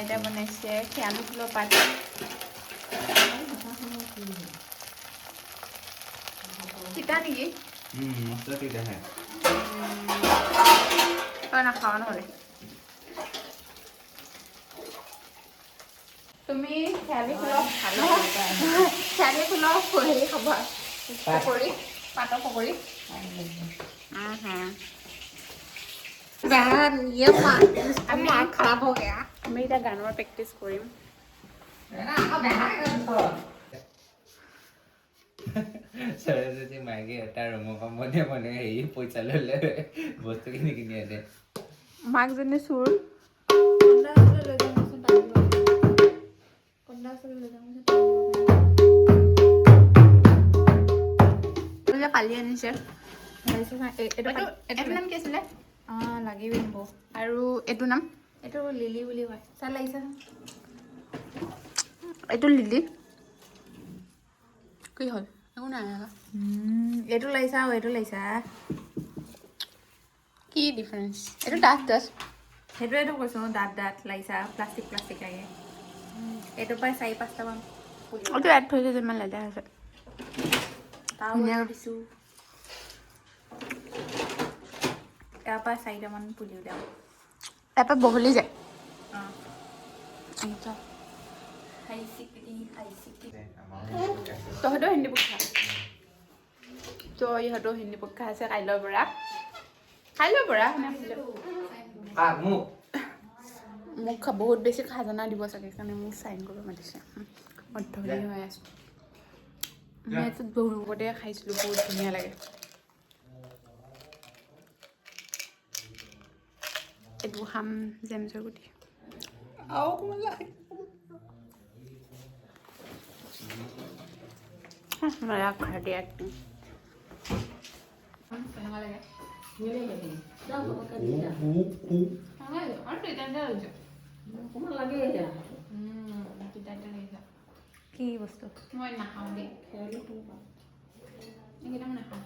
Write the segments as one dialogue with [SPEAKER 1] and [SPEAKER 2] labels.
[SPEAKER 1] এটা বনাইছে শিয়ালু ফুলৰ পাত তিতা নেকি
[SPEAKER 2] মছলা তিতা হয়
[SPEAKER 1] নাখাওঁ নহ'লে তুমি শিয়ালি ফুলৰ হেৰি খাবা পকৰি পাতৰ পকৰি
[SPEAKER 3] बहन ये माँ खराब हो गया
[SPEAKER 1] আমি এতিয়া গানৰ প্ৰেক্টিচ কৰিম
[SPEAKER 2] সৰস্বতী মাইকে এটা ৰুমৰ মনে মনে হেৰি পইচা ল'লে বস্তুখিনি কিনি আনে
[SPEAKER 1] মাকজনী চোৰ কালি আনিছে এইটো নাম কি আছিলে
[SPEAKER 3] লাগিব নিব
[SPEAKER 1] আৰু এইটো নাম
[SPEAKER 3] এইটো লিলি বুলি কয় চাল লাগিছে
[SPEAKER 1] এইটো লিলি কি হ'ল একো নাই
[SPEAKER 3] এইটো লাগিছা আৰু এইটো লাগিছা
[SPEAKER 1] কি ডিফাৰেঞ্চ এইটো ডাঠ
[SPEAKER 3] সেইটোৱেতো কৈছো দাঁত লাগিছা প্লাষ্টিক লাগে এইটো প্ৰায় 4-5টামান
[SPEAKER 1] এইটো এড থৈছে যিমান লেতেৰা হৈছে
[SPEAKER 3] দিছোঁ ইয়াৰ পৰা 4টামান পুলি উলিয়াম
[SPEAKER 1] ইয়াৰ পৰা বহলি যায় তহঁতৰ হিন্দী পৰীক্ষা ইহঁতৰ হিন্দী পৰীক্ষা আছে কাইলৈৰ পৰা মোক বহুত বেছি খাজানা দিব চাগে সেইকাৰণে মোক চাইন কৰিব মাতিছে অধ্যয়ী হৈ আছোঁ মই এইটোত বহুতে খাইছিলোঁ বহুত ধুনীয়া লাগে এইটো খাম জেমছৰ গুটি আৰু অকণমান লাগে মেৰা ঘাটি একদম
[SPEAKER 3] কি বস্তু
[SPEAKER 1] মই নাখাওঁ দেই এইকেইটা মই নাখাওঁ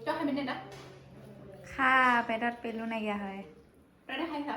[SPEAKER 1] তই খাবি নে তাত
[SPEAKER 3] খা পেটত পেলু নাইকিয়া হয়
[SPEAKER 1] তই খাই খা